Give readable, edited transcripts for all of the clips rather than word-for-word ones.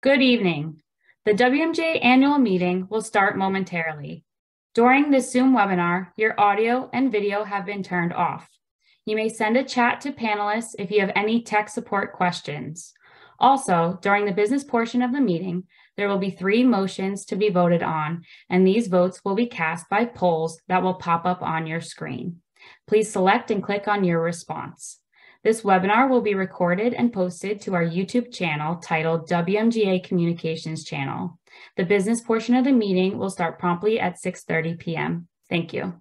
Good evening. The WMGA annual meeting will start momentarily. During this Zoom webinar, your audio and video have been turned off. You may send a chat to panelists if you have any tech support questions. Also, during the business portion of the meeting, there will be 3 motions to be voted on, and these votes will be cast by polls that will pop up on your screen. Please select and click on your response. This webinar will be recorded and posted to our YouTube channel titled WMGA Communications Channel. The business portion of the meeting will start promptly at 6:30 p.m. Thank you.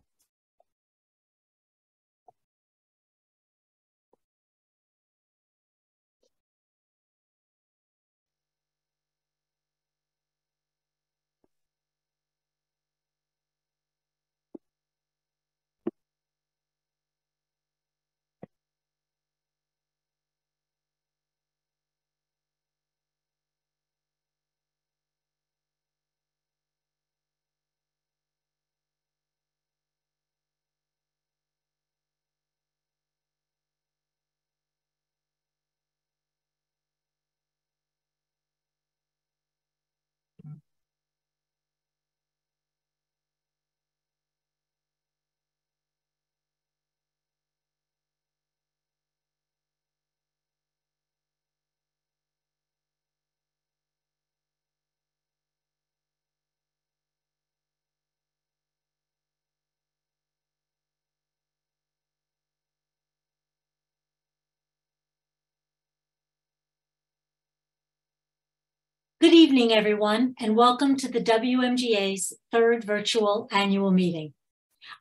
Good evening, everyone, and welcome to the WMGA's 3rd virtual annual meeting.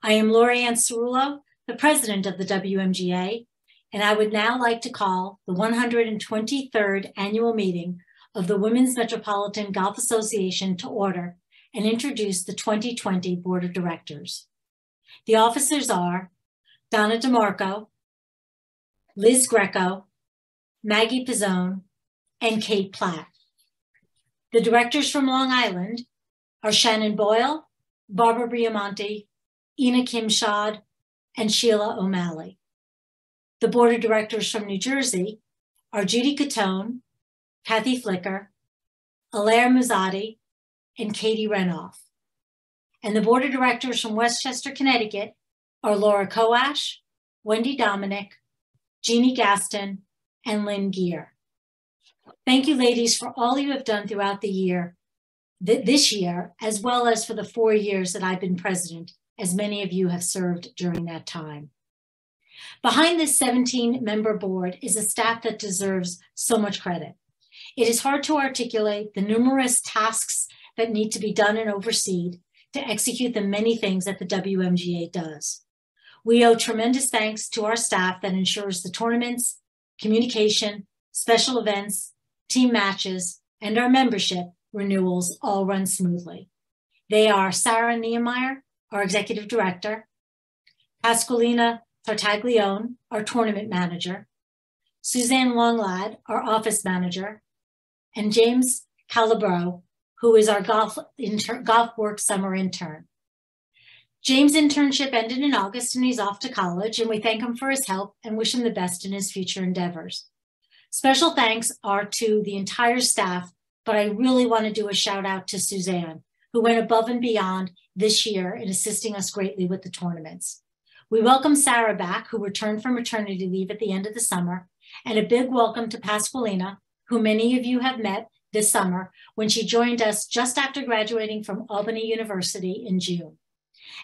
I am Lori-Ann Cerullo, the president of the WMGA, and I would now like to call the 123rd annual meeting of the Women's Metropolitan Golf Association to order and introduce the 2020 Board of Directors. The officers are Donna DeMarco, Liz Greco, Maggie Pizzone, and Kate Platt. The directors from Long Island are Shannon Boyle, Barbara Briamonte, Ina Kim Shad, and Sheila O'Malley. The board of directors from New Jersey are Judy Catone, Kathy Flicker, Alaire Muzzati, and Katie Renoff. And the board of directors from Westchester, Connecticut are Laura Coash, Wendy Dominic, Jeannie Gaston, and Lynn Gear. Thank you, ladies, for all you have done throughout the year, this year, as well as for the 4 years that I've been president, as many of you have served during that time. Behind this 17-member board is a staff that deserves so much credit. It is hard to articulate the numerous tasks that need to be done and overseen to execute the many things that the WMGA does. We owe tremendous thanks to our staff that ensures the tournaments, communication, special events, team matches, and our membership renewals all run smoothly. They are Sarah Niemeyer, our executive director, Pasqualina Tartaglione, our tournament manager, Suzanne Longlad, our office manager, and James Calabro, who is our golf work summer intern. James' internship ended in August and he's off to college, and we thank him for his help and wish him the best in his future endeavors. Special thanks are to the entire staff, but I really want to do a shout out to Suzanne, who went above and beyond this year in assisting us greatly with the tournaments. We welcome Sarah back, who returned from maternity leave at the end of the summer, and a big welcome to Pasqualina, who many of you have met this summer when she joined us just after graduating from Albany University in June.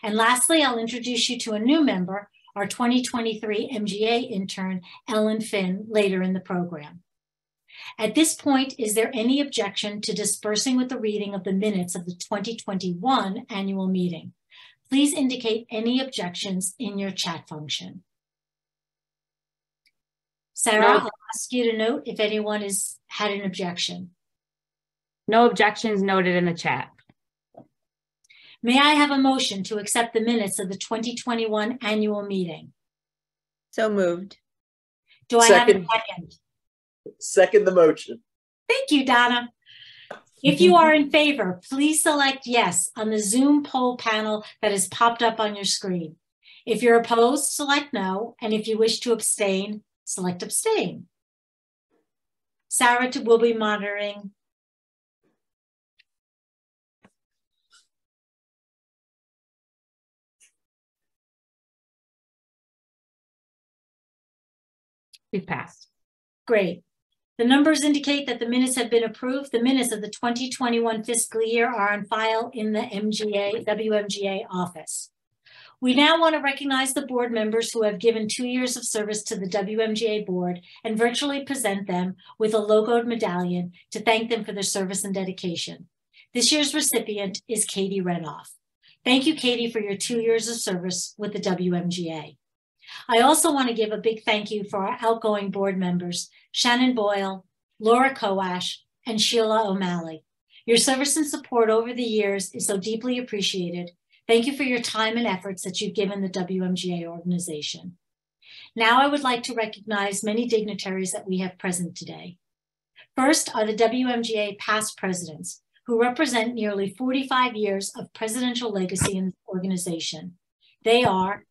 And lastly, I'll introduce you to a new member, our 2023 MGA intern, Ellen Finn, later in the program. At this point, is there any objection to dispersing with the reading of the minutes of the 2021 annual meeting? Please indicate any objections in your chat function. Sarah, I'll ask you to note if anyone has had an objection. No objections noted in the chat. May I have a motion to accept the minutes of the 2021 annual meeting? So moved. Do I have a second? Second the motion. Thank you, Donna. If you are in favor, please select yes on the Zoom poll panel that has popped up on your screen. If you're opposed, select no. And if you wish to abstain, select abstain. Sarah will be monitoring We've passed. Great. The numbers indicate that the minutes have been approved. The minutes of the 2021 fiscal year are on file in the WMGA office. We now want to recognize the board members who have given 2 years of service to the WMGA board and virtually present them with a logoed medallion to thank them for their service and dedication. This year's recipient is Katie Renoff. Thank you, Katie, for your 2 years of service with the WMGA. I also want to give a big thank you for our outgoing board members, Shannon Boyle, Laura Kowash, and Sheila O'Malley. Your service and support over the years is so deeply appreciated. Thank you for your time and efforts that you've given the WMGA organization. Now I would like to recognize many dignitaries that we have present today. First are the WMGA past presidents, who represent nearly 45 years of presidential legacy in the organization. They are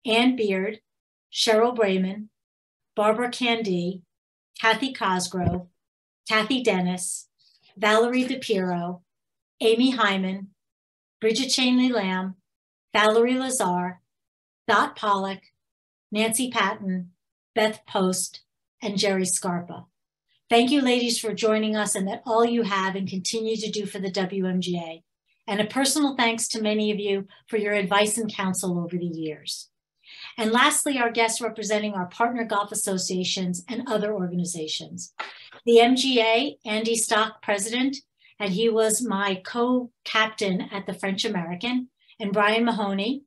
Ann Beard, Cheryl Brayman, Barbara Candy, Kathy Cosgrove, Kathy Dennis, Valerie DePiero, Amy Hyman, Bridget Chainley Lamb, Valerie Lazar, Dot Pollock, Nancy Patton, Beth Post, and Jerry Scarpa. Thank you, ladies, for joining us and that all you have and continue to do for the WMGA. And a personal thanks to many of you for your advice and counsel over the years. And lastly, our guests representing our partner golf associations and other organizations. The MGA, Andy Stock, president, and he was my co-captain at the French American, and Brian Mahoney.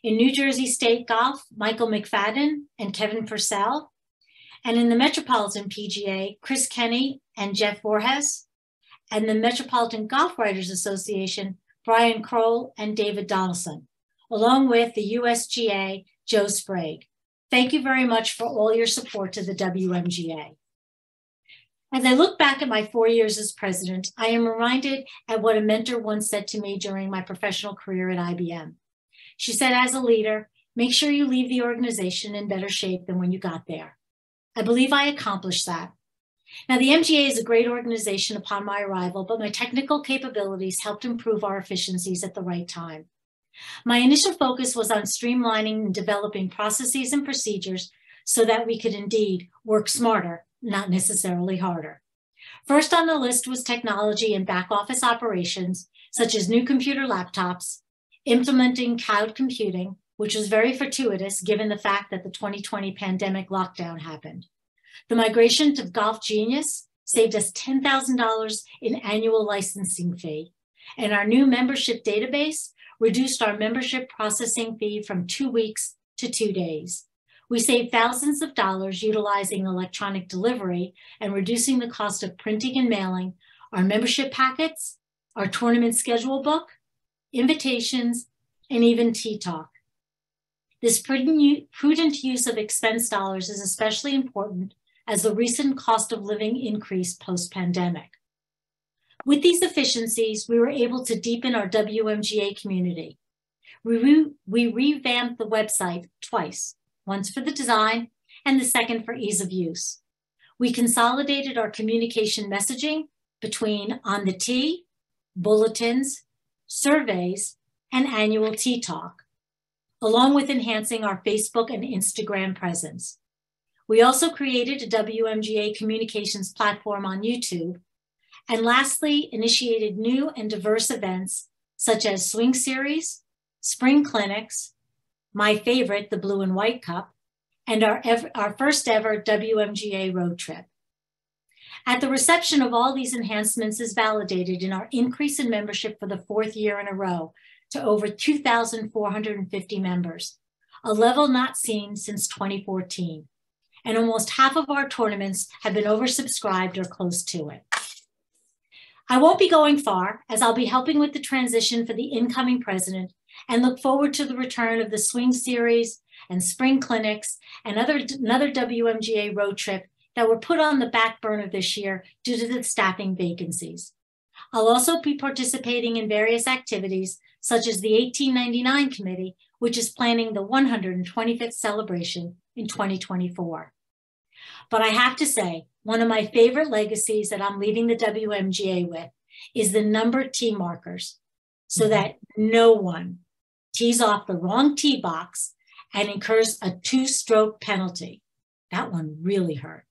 In New Jersey State Golf, Michael McFadden and Kevin Purcell. And in the Metropolitan PGA, Chris Kenny and Jeff Voorhees. And the Metropolitan Golf Writers Association, Brian Kroll and David Donaldson, along with the USGA, Joe Sprague. Thank you very much for all your support to the WMGA. As I look back at my 4 years as president, I am reminded at what a mentor once said to me during my professional career at IBM. She said, as a leader, make sure you leave the organization in better shape than when you got there. I believe I accomplished that. Now, the MGA is a great organization upon my arrival, but my technical capabilities helped improve our efficiencies at the right time. My initial focus was on streamlining and developing processes and procedures so that we could indeed work smarter, not necessarily harder. First on the list was technology and back office operations, such as new computer laptops, implementing cloud computing, which was very fortuitous given the fact that the 2020 pandemic lockdown happened. The migration to Golf Genius saved us $10,000 in annual licensing fee, and our new membership database reduced our membership processing fee from 2 weeks to 2 days. We saved thousands of dollars utilizing electronic delivery and reducing the cost of printing and mailing our membership packets, our tournament schedule book, invitations, and even tea talk. This prudent use of expense dollars is especially important as the recent cost of living increase post-pandemic. With these efficiencies, we were able to deepen our WMGA community. We revamped the website twice, once for the design and the second for ease of use. We consolidated our communication messaging between On the Tee, bulletins, surveys, and annual Tea Talk, along with enhancing our Facebook and Instagram presence. We also created a WMGA communications platform on YouTube, and lastly, initiated new and diverse events such as Swing Series, Spring Clinics, my favorite, the Blue and White Cup, and our first ever WMGA road trip. At the reception of all these enhancements is validated in our increase in membership for the 4th year in a row to over 2,450 members, a level not seen since 2014. And almost half of our tournaments have been oversubscribed or close to it. I won't be going far, as I'll be helping with the transition for the incoming president and look forward to the return of the Swing Series and Spring Clinics and another WMGA road trip that were put on the back burner this year due to the staffing vacancies. I'll also be participating in various activities, such as the 1899 Committee, which is planning the 125th celebration in 2024. But I have to say, one of my favorite legacies that I'm leaving the WMGA with is the number tee markers, so that no one tees off the wrong tee box and incurs a 2-stroke penalty. That one really hurt.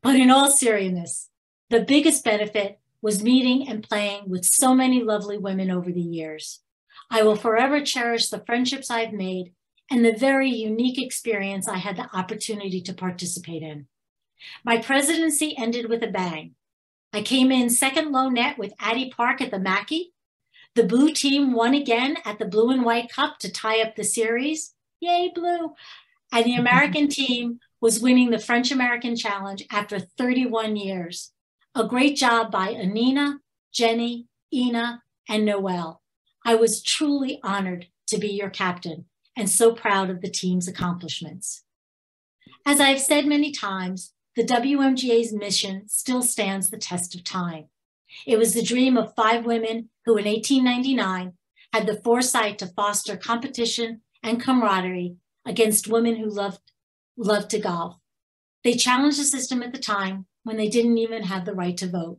But in all seriousness, the biggest benefit was meeting and playing with so many lovely women over the years. I will forever cherish the friendships I've made and the very unique experience I had the opportunity to participate in. My presidency ended with a bang. I came in second low net with Addie Park at the Mackey. The blue team won again at the Blue and White Cup to tie up the series. Yay, blue. And the American team was winning the French American Challenge after 31 years. A great job by Anina, Jenny, Ina, and Noelle. I was truly honored to be your captain and so proud of the team's accomplishments. As I've said many times, the WMGA's mission still stands the test of time. It was the dream of 5 women who in 1899 had the foresight to foster competition and camaraderie against women who loved to golf. They challenged the system at the time when they didn't even have the right to vote.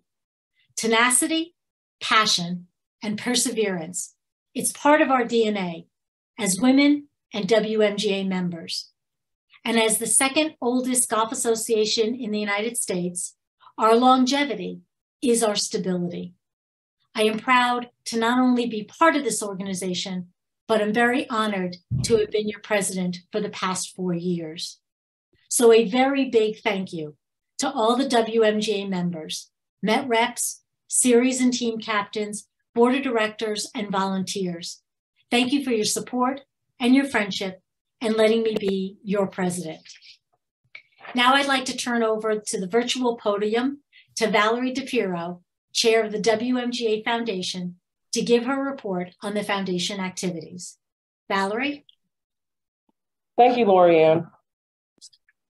Tenacity, passion, and perseverance. It's part of our DNA as women and WMGA members. And as the second oldest golf association in the United States, our longevity is our stability. I am proud to not only be part of this organization, but I'm very honored to have been your president for the past 4 years. So a very big thank you to all the WMGA members, Met reps, series and team captains, board of directors, and volunteers. Thank you for your support and your friendship and letting me be your president. Now I'd like to turn over to the virtual podium to Valerie DePiero, chair of the WMGA Foundation, to give her report on the foundation activities. Valerie? Thank you, Lorianne.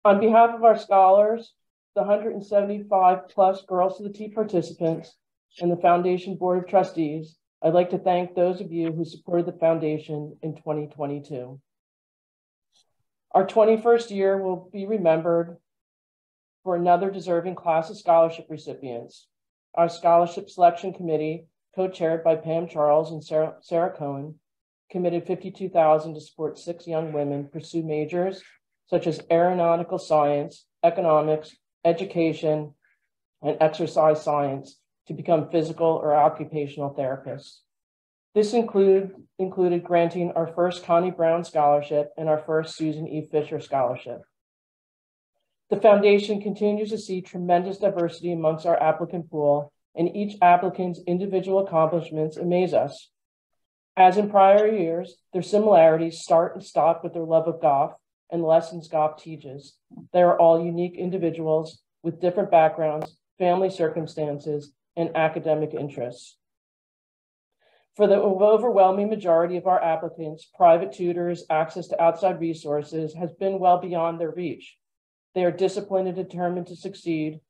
On behalf of our scholars, the 175 plus Girls to the Tee participants, and the Foundation Board of Trustees, I'd like to thank those of you who supported the foundation in 2022. Our 21st year will be remembered for another deserving class of scholarship recipients. Our scholarship selection committee, co-chaired by Pam Charles and Sarah Cohen, committed $52,000 to support 6 young women pursue majors such as aeronautical science, economics, education, and exercise science to become physical or occupational therapists. This included granting our first Connie Brown Scholarship and our first Susan E. Fisher Scholarship. The foundation continues to see tremendous diversity amongst our applicant pool, and each applicant's individual accomplishments amaze us. As in prior years, their similarities start and stop with their love of golf and the lessons golf teaches. They are all unique individuals with different backgrounds, family circumstances, and academic interests. For the overwhelming majority of our applicants, private tutors, access to outside resources has been well beyond their reach. They are disciplined and determined to succeed.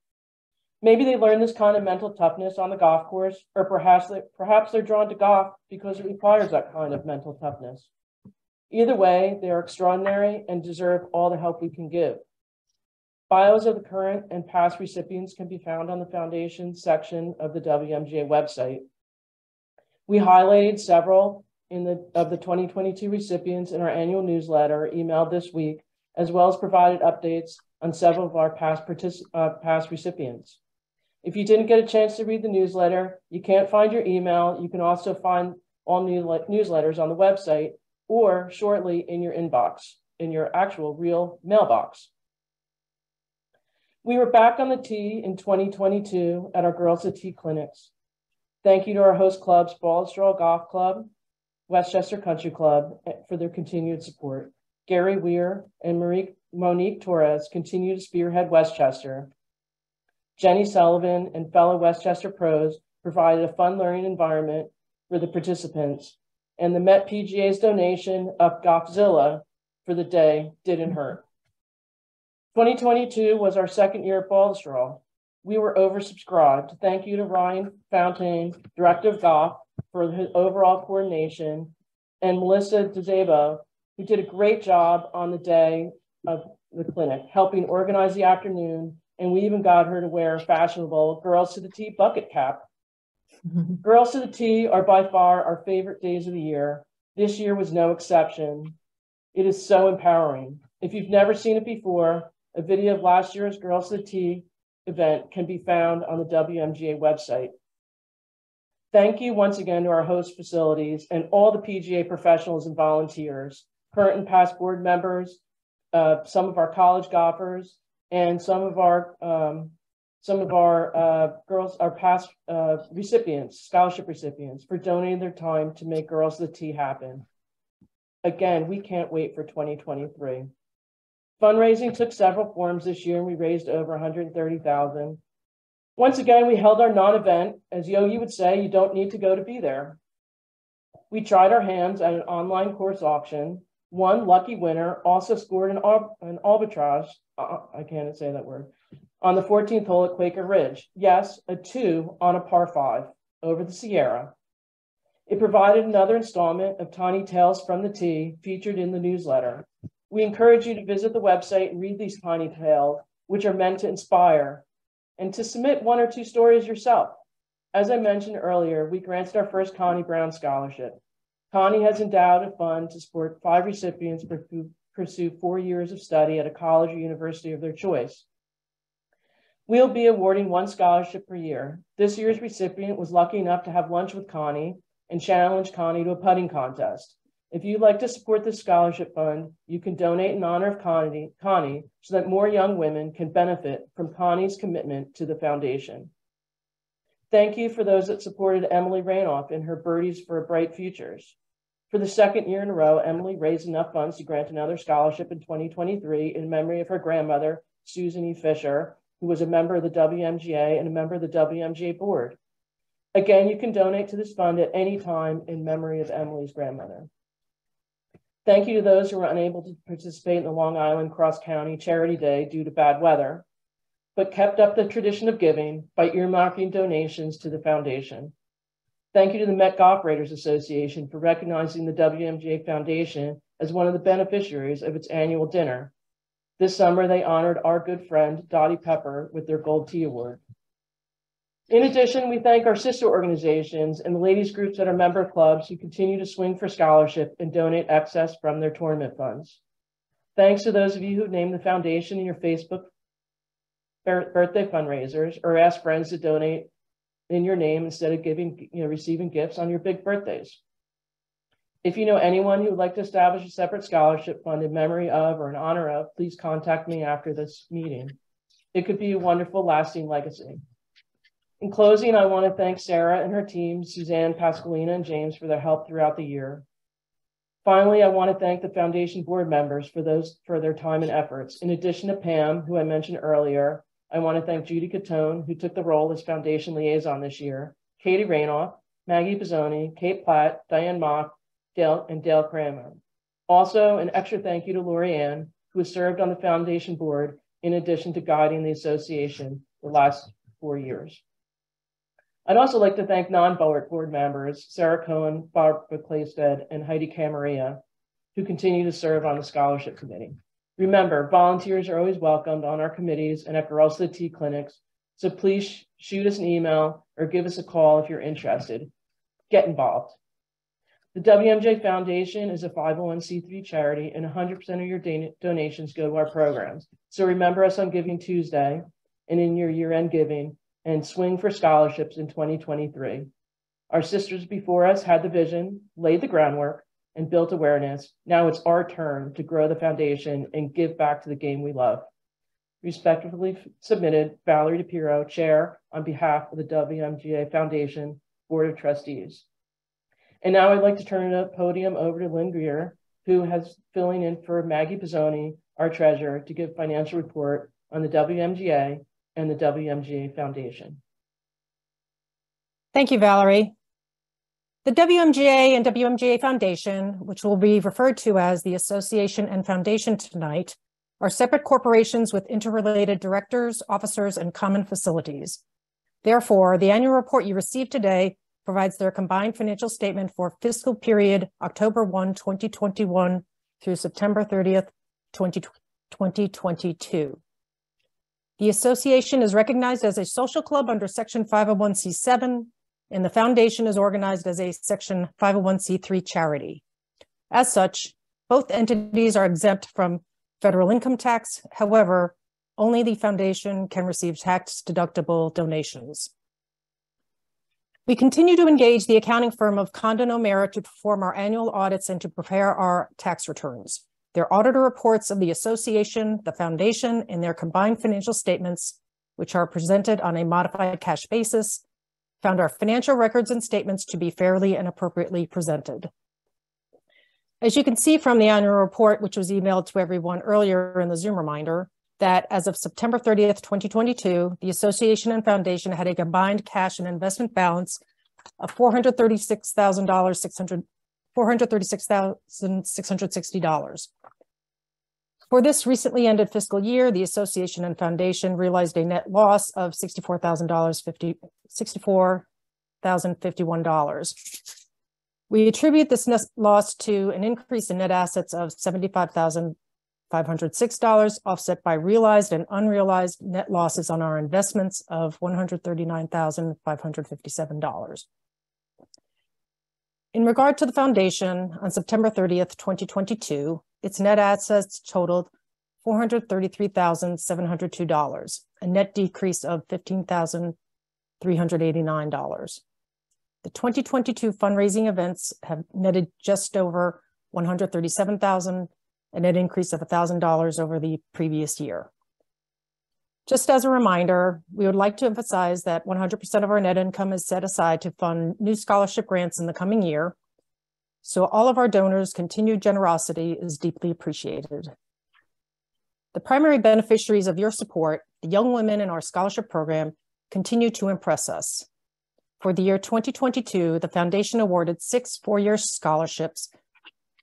Maybe they learn this kind of mental toughness on the golf course, or perhaps they're drawn to golf because it requires that kind of mental toughness. Either way, they are extraordinary and deserve all the help we can give. Bios of the current and past recipients can be found on the foundation section of the WMGA website. We highlighted several of the 2022 recipients in our annual newsletter emailed this week, as well as provided updates on several of our past recipients. If you didn't get a chance to read the newsletter, you can't find your email. You can also find all newsletters on the website or shortly in your inbox, in your actual real mailbox. We were back on the tee in 2022 at our Girls at Tee clinics. Thank you to our host clubs, Ball and Straw Golf Club, Westchester Country Club, for their continued support. Gary Weir and Monique Torres continue to spearhead Westchester. Jenny Sullivan and fellow Westchester pros provided a fun learning environment for the participants, and the Met PGA's donation of Golfzilla for the day didn't hurt. 2022 was our second year at Ball and Straw. We were oversubscribed. Thank you to Ryan Fountain, Director of Golf, for his overall coordination, and Melissa DeZabo, who did a great job on the day of the clinic, helping organize the afternoon, and we even got her to wear a fashionable Girls to the Tee bucket cap. Girls to the Tee are by far our favorite days of the year. This year was no exception. It is so empowering. If you've never seen it before, A video of last year's Girls to the T event can be found on the WMGA website. Thank you once again to our host facilities and all the PGA professionals and volunteers, current and past board members, some of our college golfers, and some of our girls, our past recipients, scholarship recipients, for donating their time to make Girls to the T happen. Again, we can't wait for 2023. Fundraising took several forms this year, and we raised over $130,000. Once again, we held our non-event. As Yogi would say, you don't need to go to be there. We tried our hands at an online course auction. One lucky winner also scored an arbitrage, I can't say that word, on the 14th hole at Quaker Ridge. Yes, a 2 on a par 5 over the Sierra. It provided another installment of Tiny Tales from the Tee featured in the newsletter. We encourage you to visit the website and read these tiny tales, which are meant to inspire, and to submit 1 or 2 stories yourself. As I mentioned earlier, we granted our first Connie Brown Scholarship. Connie has endowed a fund to support 5 recipients who pursue 4 years of study at a college or university of their choice. We'll be awarding 1 scholarship per year. This year's recipient was lucky enough to have lunch with Connie and challenge Connie to a putting contest. If you'd like to support this scholarship fund, you can donate in honor of Connie so that more young women can benefit from Connie's commitment to the foundation. Thank you for those that supported Emily Ranoff in her Birdies for Bright Futures. For the 2nd year in a row, Emily raised enough funds to grant another scholarship in 2023 in memory of her grandmother, Susan E. Fisher, who was a member of the WMGA and a member of the WMGA board. Again, you can donate to this fund at any time in memory of Emily's grandmother. Thank you to those who were unable to participate in the Long Island Cross County Charity Day due to bad weather, but kept up the tradition of giving by earmarking donations to the foundation. Thank you to the Met Golf Raiders Association for recognizing the WMGA Foundation as one of the beneficiaries of its annual dinner. This summer, they honored our good friend, Dottie Pepper, with their Gold Tee Award. In addition, we thank our sister organizations and the ladies groups that are member clubs who continue to swing for scholarship and donate excess from their tournament funds. Thanks to those of you who named the foundation in your Facebook birthday fundraisers or ask friends to donate in your name instead of receiving gifts on your big birthdays. If you know anyone who would like to establish a separate scholarship fund in memory of or in honor of, please contact me after this meeting. It could be a wonderful, lasting legacy. In closing, I want to thank Sarah and her team, Suzanne, Pasqualina, and James for their help throughout the year. Finally, I want to thank the foundation board members for their time and efforts. In addition to Pam, who I mentioned earlier, I want to thank Judy Catone, who took the role as foundation liaison this year, Katie Ranoff, Maggie Pizzoni, Kate Platt, Diane Mock, and Dale Kramer. Also, an extra thank you to Lori Ann, who has served on the foundation board in addition to guiding the association the last 4 years. I'd also like to thank non-board members, Sarah Cohen, Barbara Claystead, and Heidi Camarilla, who continue to serve on the scholarship committee. Remember, volunteers are always welcomed on our committees and at Girls to the T clinics, so please shoot us an email or give us a call if you're interested. Get involved. The WMJ Foundation is a 501c3 charity, and 100% of your donations go to our programs. So remember us on Giving Tuesday and in your year-end giving, and swing for scholarships in 2023. Our sisters before us had the vision, laid the groundwork, and built awareness. Now it's our turn to grow the foundation and give back to the game we love. Respectfully submitted, Valerie DePiro, Chair, on behalf of the WMGA Foundation Board of Trustees. And now I'd like to turn the podium over to Lynn Greer, who has filling in for Maggie Pizzoni, our treasurer, to give financial report on the WMGA and the WMGA Foundation. Thank you, Valerie. The WMGA and WMGA Foundation, which will be referred to as the Association and Foundation tonight, are separate corporations with interrelated directors, officers, and common facilities. Therefore, the annual report you received today provides their combined financial statement for fiscal period October 1, 2021 through September 30th, 2022. The association is recognized as a social club under Section 501c7, and the foundation is organized as a Section 501c3 charity. As such, both entities are exempt from federal income tax. However, Only the foundation can receive tax-deductible donations. We continue to engage the accounting firm of Condon O'Mara to perform our annual audits and to prepare our tax returns. Their auditor reports of the association, the foundation, and their combined financial statements, which are presented on a modified cash basis, found our financial records and statements to be fairly and appropriately presented. As you can see from the annual report, which was emailed to everyone earlier in the Zoom reminder, that as of September 30th, 2022, the association and foundation had a combined cash and investment balance of $436,660. For this recently ended fiscal year, the association and foundation realized a net loss of $64,051. We attribute this net loss to an increase in net assets of $75,506, offset by realized and unrealized net losses on our investments of $139,557. In regard to the foundation, on September 30th, 2022, its net assets totaled $433,702, a net decrease of $15,389. The 2022 fundraising events have netted just over $137,000, a net increase of $1,000 over the previous year. Just as a reminder, we would like to emphasize that 100% of our net income is set aside to fund new scholarship grants in the coming year. So all of our donors' continued generosity is deeply appreciated. The primary beneficiaries of your support, the young women in our scholarship program, continue to impress us. For the year 2022, the foundation awarded 6 four-year scholarships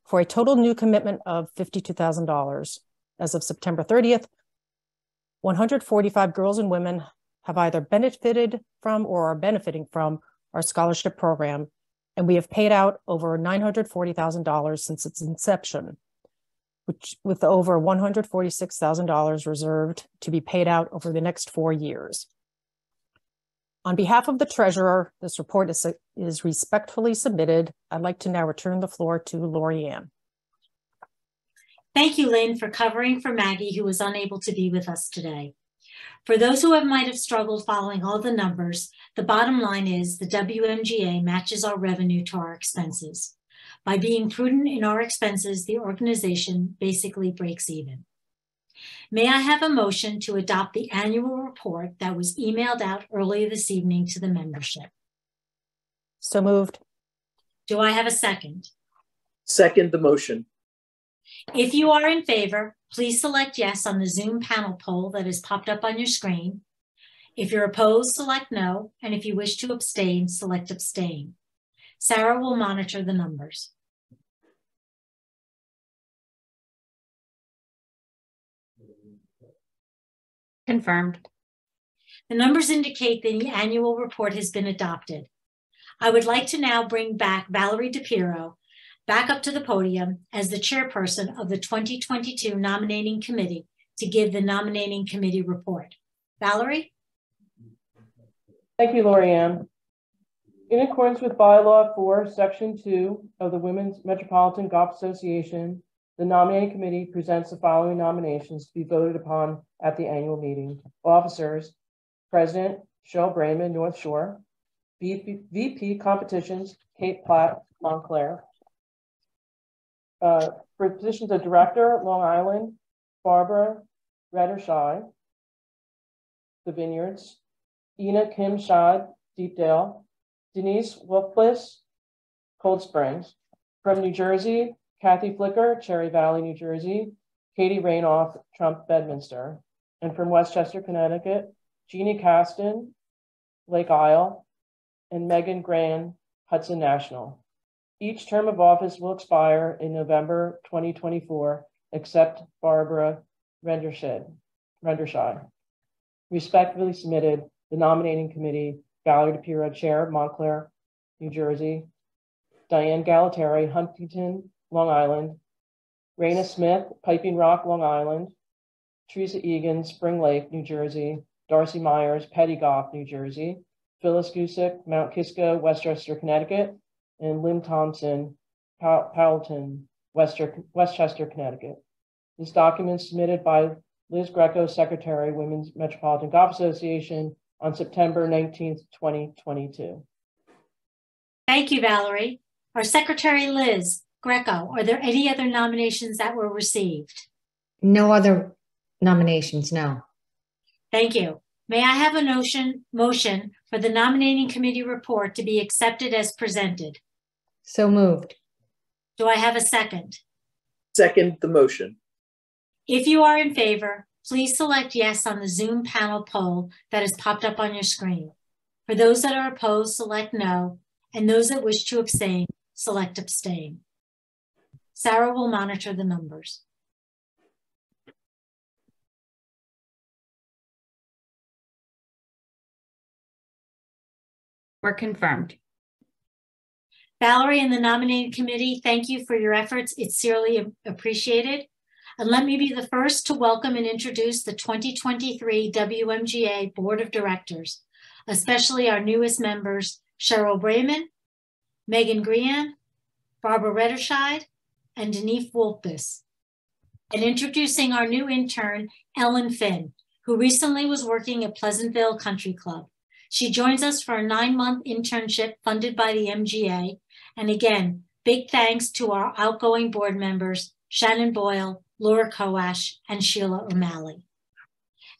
for a total new commitment of $52,000. As of September 30th, 145 girls and women have either benefited from or are benefiting from our scholarship program, and we have paid out over $940,000 since its inception, which with over $146,000 reserved to be paid out over the next 4 years. On behalf of the treasurer, this report is respectfully submitted. I'd like to now return the floor to Lori Ann. Thank you, Lynn, for covering for Maggie, who was unable to be with us today. For those who might have struggled following all the numbers, the bottom line is the WMGA matches our revenue to our expenses. By being prudent in our expenses, the organization basically breaks even. May I have a motion to adopt the annual report that was emailed out earlier this evening to the membership? So moved. Do I have a second? Second the motion. If you are in favor, please select yes on the Zoom panel poll that is popped up on your screen. If you're opposed, select no. And if you wish to abstain, select abstain. Sarah will monitor the numbers. Confirmed. The numbers indicate the annual report has been adopted. I would like to now bring back Valerie DePiro back up to the podium as the chairperson of the 2022 nominating committee to give the nominating committee report. Valerie? Thank you, Lori Ann. In accordance with Bylaw 4, Section 2 of the Women's Metropolitan Golf Association, the nominating committee presents the following nominations to be voted upon at the annual meeting. Officers: President, Cheryl Brayman, North Shore; VP Competitions, Kate Platt, Montclair. For positions of Director, Long Island, Barbara Reddershy, The Vineyards; Ina Kim Shad, Deepdale; Denise Wolfless, Cold Springs. From New Jersey, Kathy Flicker, Cherry Valley, New Jersey; Katie Rainoff, Trump, Bedminster. And from Westchester, Connecticut, Jeannie Caston, Lake Isle; and Megan Gran, Hudson National. Each term of office will expire in November 2024, except Barbara Rendershy. Respectfully submitted, the nominating committee: Valerie DePiro, Chair, Montclair, New Jersey; Diane Galateri, Huntington, Long Island; Raina Smith, Piping Rock, Long Island; Teresa Egan, Spring Lake, New Jersey; Darcy Myers, Pettigoff, New Jersey; Phyllis Gusick, Mount Kisco, Westchester, Connecticut; and Lynn Thompson, Powelton, Westchester, Connecticut. This document submitted by Liz Greco, Secretary, Women's Metropolitan Golf Association, on September 19th, 2022. Thank you, Valerie. Our Secretary, Liz Greco, are there any other nominations that were received? No other nominations, no. Thank you. May I have a motion for the nominating committee report to be accepted as presented? So moved. Do I have a second? Second the motion. If you are in favor, please select yes on the Zoom panel poll that has popped up on your screen. For those that are opposed, select no, and those that wish to abstain, select abstain. Sarah will monitor the numbers. We're confirmed. Valerie and the nominating committee, thank you for your efforts. It's sincerely appreciated. And let me be the first to welcome and introduce the 2023 WMGA Board of Directors, especially our newest members, Cheryl Brayman, Megan Grian, Barbara Retterscheid, and Denise Wolpus. And introducing our new intern, Ellen Finn, who recently was working at Pleasantville Country Club. She joins us for a 9-month internship funded by the MGA. And again, big thanks to our outgoing board members, Shannon Boyle, Laura Koash, and Sheila O'Malley.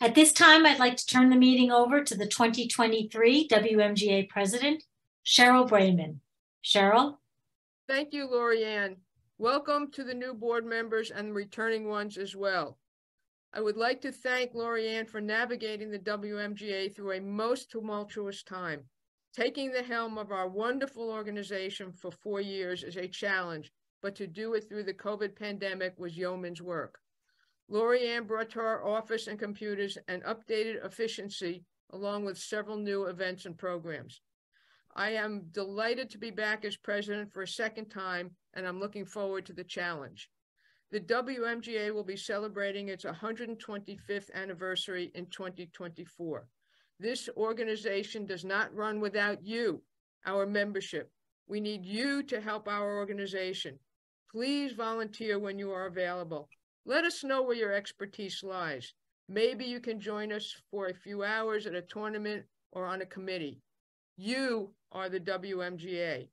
At this time, I'd like to turn the meeting over to the 2023 WMGA President, Cheryl Brayman. Cheryl? Thank you, Lorianne. Welcome to the new board members and returning ones as well. I would like to thank Lorianne for navigating the WMGA through a most tumultuous time. Taking the helm of our wonderful organization for 4 years is a challenge, but to do it through the COVID pandemic was yeoman's work. Lorianne brought to our office and computers an updated efficiency along with several new events and programs. I am delighted to be back as president for a second time, and I'm looking forward to the challenge. The WMGA will be celebrating its 125th anniversary in 2024. This organization does not run without you, our membership. We need you to help our organization. Please volunteer when you are available. Let us know where your expertise lies. Maybe you can join us for a few hours at a tournament or on a committee. You are the WMGA.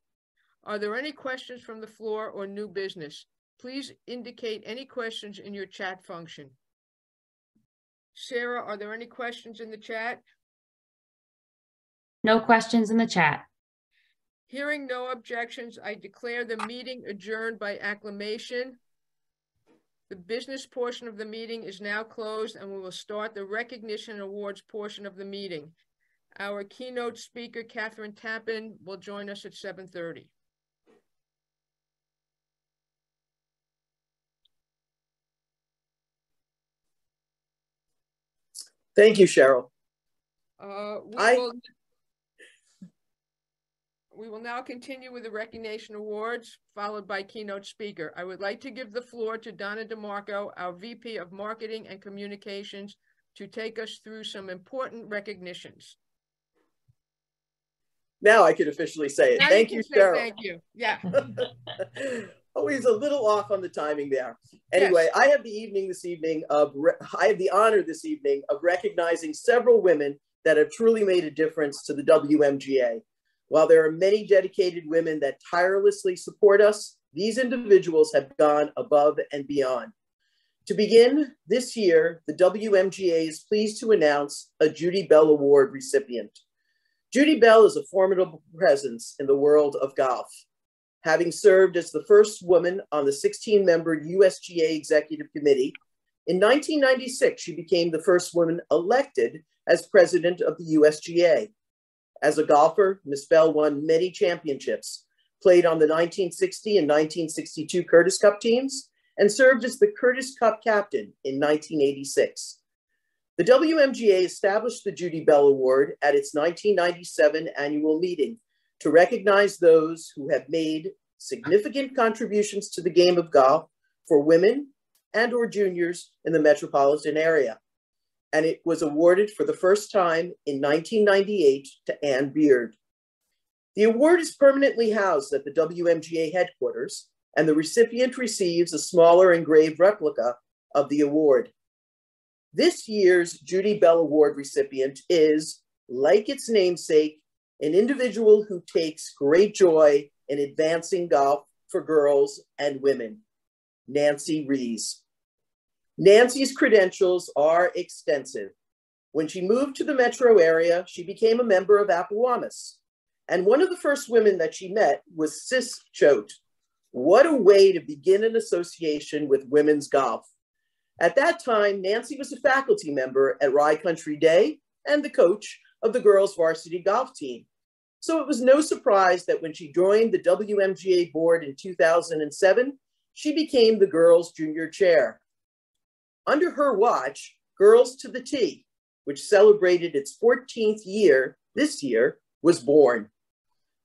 Are there any questions from the floor or new business? Please indicate any questions in your chat function. Sarah, are there any questions in the chat? No questions in the chat. Hearing no objections, I declare the meeting adjourned by acclamation. The business portion of the meeting is now closed, and we will start the recognition awards portion of the meeting. Our keynote speaker, Catherine Tappan, will join us at 7:30. Thank you, Cheryl. We will now continue with the recognition awards, followed by keynote speaker. I would like to give the floor to Donna DeMarco, our VP of Marketing and Communications, to take us through some important recognitions. Now I could officially say it. Now Thank you, Cheryl. Thank you. Yeah. Always a little off on the timing there. Anyway, yes. I have the honor this evening of recognizing several women that have truly made a difference to the WMGA. While there are many dedicated women that tirelessly support us, these individuals have gone above and beyond. To begin, this year, the WMGA is pleased to announce a Judy Bell Award recipient. Judy Bell is a formidable presence in the world of golf. Having served as the first woman on the 16-member USGA Executive Committee, in 1996, she became the first woman elected as president of the USGA. As a golfer, Ms. Bell won many championships, played on the 1960 and 1962 Curtis Cup teams, and served as the Curtis Cup captain in 1986. The WMGA established the Judy Bell Award at its 1997 annual meeting to recognize those who have made significant contributions to the game of golf for women and/or juniors in the metropolitan area. And it was awarded for the first time in 1998 to Ann Beard. The award is permanently housed at the WMGA headquarters, and the recipient receives a smaller engraved replica of the award. This year's Judy Bell Award recipient is, like its namesake, an individual who takes great joy in advancing golf for girls and women, Nancy Rees. Nancy's credentials are extensive. When she moved to the metro area, she became a member of Appowamus. And one of the first women that she met was Sis Choate. What a way to begin an association with women's golf. At that time, Nancy was a faculty member at Rye Country Day and the coach of the girls' varsity golf team. So it was no surprise that when she joined the WMGA board in 2007, she became the girls' junior chair. Under her watch, Girls to the Tee, which celebrated its 14th year this year, was born.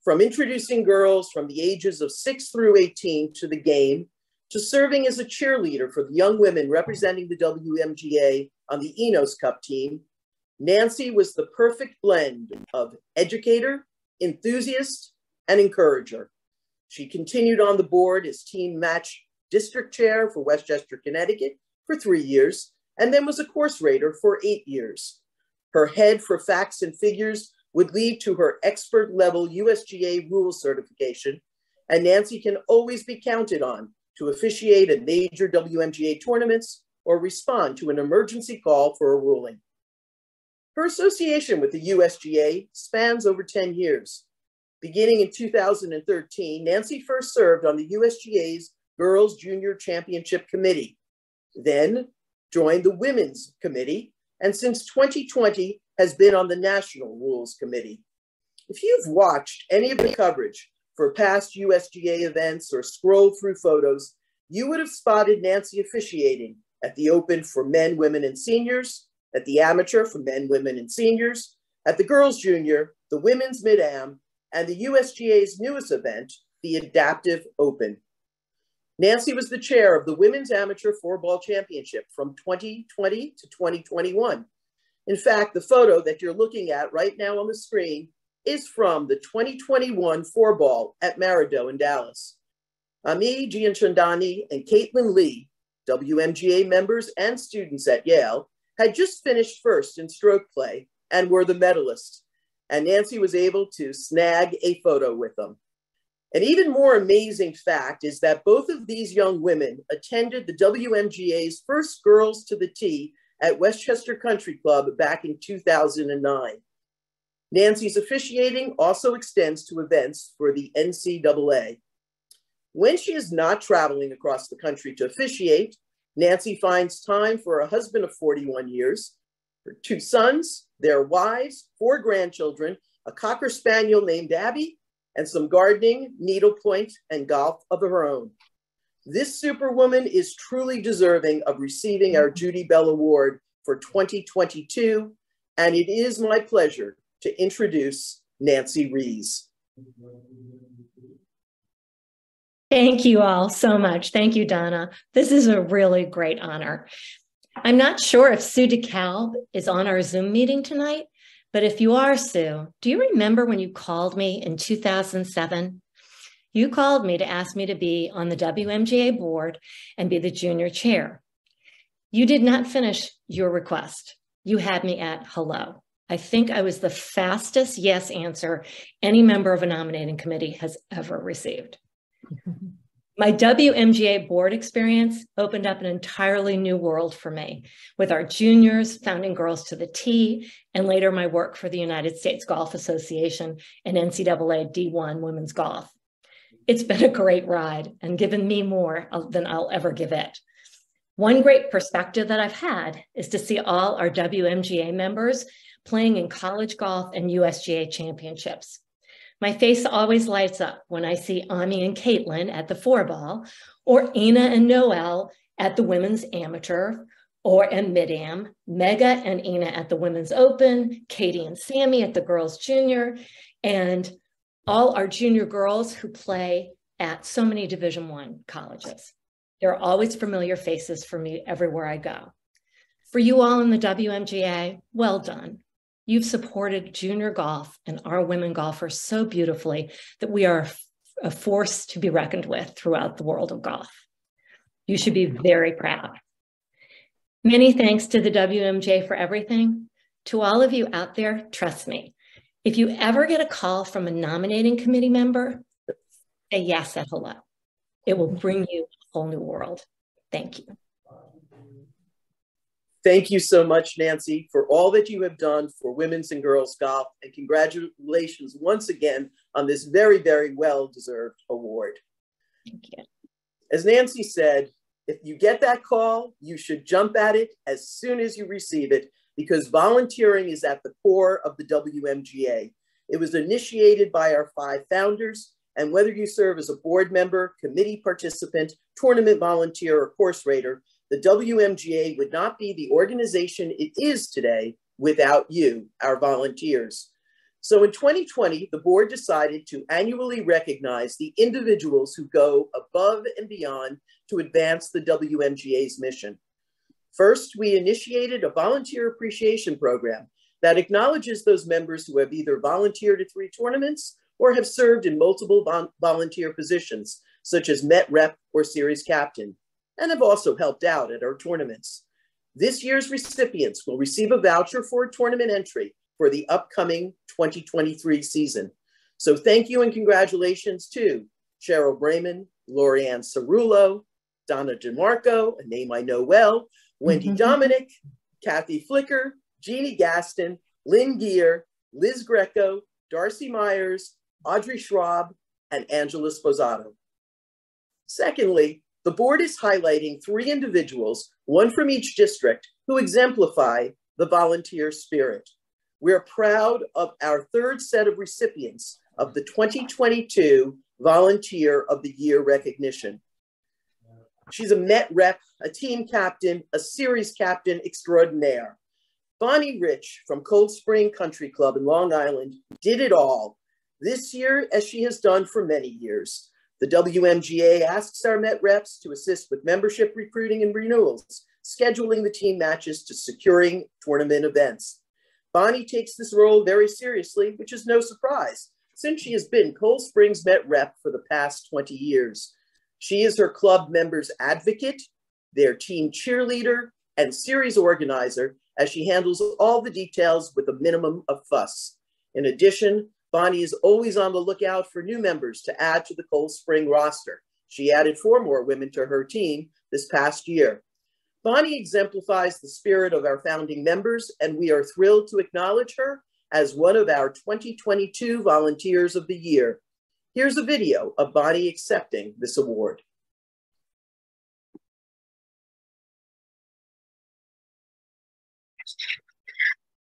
From introducing girls from the ages of 6 through 18 to the game, to serving as a cheerleader for the young women representing the WMGA on the Enos Cup team, Nancy was the perfect blend of educator, enthusiast, and encourager. She continued on the board as team match district chair for Westchester, Connecticut for 3 years, and then was a course rater for 8 years. Her head for facts and figures would lead to her expert level USGA rules certification, and Nancy can always be counted on to officiate at major WMGA tournaments or respond to an emergency call for a ruling. Her association with the USGA spans over 10 years. Beginning in 2013, Nancy first served on the USGA's Girls Junior Championship Committee, then joined the Women's Committee, and since 2020 has been on the National Rules Committee. If you've watched any of the coverage for past USGA events or scrolled through photos, you would have spotted Nancy officiating at the Open for men, women, and seniors, at the Amateur for men, women, and seniors, at the Girls Junior, the Women's Mid-Am, and the USGA's newest event, the Adaptive Open. Nancy was the chair of the Women's Amateur 4-Ball Championship from 2020 to 2021. In fact, the photo that you're looking at right now on the screen is from the 2021 4-Ball at Maridoe in Dallas. Ami Gianchandani and Caitlin Lee, WMGA members and students at Yale, had just finished first in stroke play and were the medalists, and Nancy was able to snag a photo with them. An even more amazing fact is that both of these young women attended the WMGA's first Girls to the Tee at Westchester Country Club back in 2009. Nancy's officiating also extends to events for the NCAA. When she is not traveling across the country to officiate, Nancy finds time for a husband of 41 years, her 2 sons, their wives, 4 grandchildren, a Cocker Spaniel named Abby, and some gardening, needlepoint, and golf of her own. This superwoman is truly deserving of receiving our Judy Bell Award for 2022, and it is my pleasure to introduce Nancy Rees. Thank you all so much. Thank you, Donna. This is a really great honor. I'm not sure if Sue DeKalb is on our Zoom meeting tonight, but if you are, Sue, do you remember when you called me in 2007? You called me to ask me to be on the WMGA board and be the junior chair. You did not finish your request. You had me at hello. I think I was the fastest yes answer any member of a nominating committee has ever received. My WMGA board experience opened up an entirely new world for me with our juniors, founding Girls to the Tee, and later my work for the United States Golf Association and NCAA D1 women's golf. It's been a great ride and given me more than I'll ever give it. One great perspective that I've had is to see all our WMGA members playing in college golf and USGA championships. My face always lights up when I see Ami and Caitlin at the 4-Ball, or Ina and Noelle at the Women's Amateur, or Mid-Am, Mega and Ina at the Women's Open, Katie and Sammy at the Girls Junior, and all our junior girls who play at so many Division I colleges. There are always familiar faces for me everywhere I go. For you all in the WMGA, well done. You've supported junior golf and our women golfers so beautifully that we are a force to be reckoned with throughout the world of golf. You should be very proud. Many thanks to the WMJ for everything. To all of you out there, trust me, if you ever get a call from a nominating committee member, say yes at hello. It will bring you a whole new world. Thank you. Thank you so much, Nancy, for all that you have done for women's and girls golf, and congratulations once again on this very, very well-deserved award. Thank you. As Nancy said, if you get that call, you should jump at it as soon as you receive it, because volunteering is at the core of the WMGA. It was initiated by our 5 founders, and whether you serve as a board member, committee participant, tournament volunteer, or course raider, the WMGA would not be the organization it is today without you, our volunteers. So in 2020, the board decided to annually recognize the individuals who go above and beyond to advance the WMGA's mission. First, we initiated a volunteer appreciation program that acknowledges those members who have either volunteered at 3 tournaments or have served in multiple volunteer positions, such as Met Rep or Series Captain, and have also helped out at our tournaments. This year's recipients will receive a voucher for a tournament entry for the upcoming 2023 season. So thank you and congratulations to Cheryl Brayman, Lorianne Cerullo, Donna DeMarco, a name I know well, Wendy Dominic, Kathy Flicker, Jeannie Gaston, Lynn Gear, Liz Greco, Darcy Myers, Audrey Schwab, and Angela Sposato. Secondly, the board is highlighting 3 individuals, 1 from each district, who exemplify the volunteer spirit. We're proud of our 3rd set of recipients of the 2022 Volunteer of the Year recognition. She's a Met Rep, a team captain, a series captain extraordinaire. Bonnie Rich from Cold Spring Country Club in Long Island did it all this year, as she has done for many years. The WMGA asks our Met Reps to assist with membership recruiting and renewals, scheduling the team matches to securing tournament events. Bonnie takes this role very seriously, which is no surprise, since she has been Cold Springs Met Rep for the past 20 years. She is her club members' advocate, their team cheerleader, and series organizer, as she handles all the details with a minimum of fuss. In addition, Bonnie is always on the lookout for new members to add to the Cold Spring roster. She added 4 more women to her team this past year. Bonnie exemplifies the spirit of our founding members, and we are thrilled to acknowledge her as one of our 2022 Volunteers of the Year. Here's a video of Bonnie accepting this award.